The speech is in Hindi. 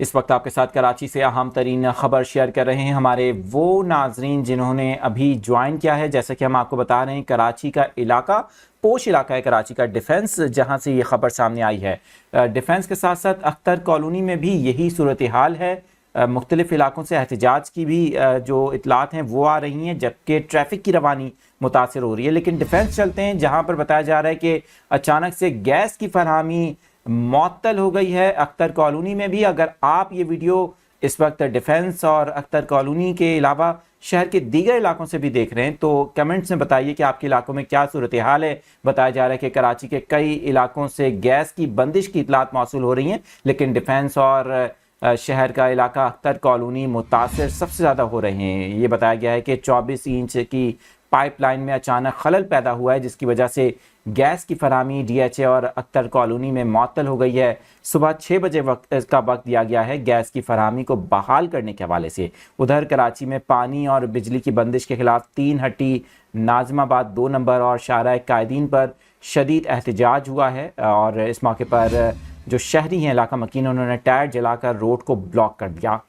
इस वक्त आपके साथ कराची से अहम तरीन खबर शेयर कर रहे हैं हमारे वो नाजरीन जिन्होंने अभी ज्वाइन किया है। जैसे कि हम आपको बता रहे हैं, कराची का इलाका पोश इलाका है, कराची का डिफेंस, जहां से ये खबर सामने आई है। डिफेंस के साथ साथ अख्तर कॉलोनी में भी यही सूरत हाल है। मुख्तलिफ इलाकों से एहतजाज की भी जो इतलात हैं वो आ रही हैं, जबकि ट्रैफिक की रवानी मुतासर हो रही है। लेकिन डिफेंस चलते हैं, जहां पर बताया जा रहा है कि अचानक से गैस की फरहमी मअतल हो गई है अख्तर कॉलोनी में भी। अगर आप ये वीडियो इस वक्त डिफेंस और अख्तर कॉलोनी के अलावा शहर के दीगर इलाकों से भी देख रहे हैं तो कमेंट्स में बताइए कि आपके इलाकों में क्या सूरत हाल है। बताया जा रहा है कि कराची के कई इलाकों से गैस की बंदिश की इतलात मौसूल हो रही हैं, लेकिन डिफेंस और शहर का इलाका अख्तर कॉलोनी मुतासर सबसे ज़्यादा हो रहे हैं। ये बताया गया है कि 24 इंच की पाइपलाइन में अचानक खलल पैदा हुआ है, जिसकी वजह से गैस की फरहमी DHA और अख्तर कॉलोनी में मअतल हो गई है। सुबह 6 बजे का वक्त दिया गया है गैस की फरहमी को बहाल करने के हवाले से। उधर कराची में पानी और बिजली की बंदिश के खिलाफ 3 हट्टी, नाजमाबाद 2 नंबर और शाहराह कायदीन पर शदीद एहतजाज हुआ है। और इस मौके पर जो शहरी हैं इलाका मकीन, उन्होंने टायर जलाकर रोड को ब्लॉक कर दिया।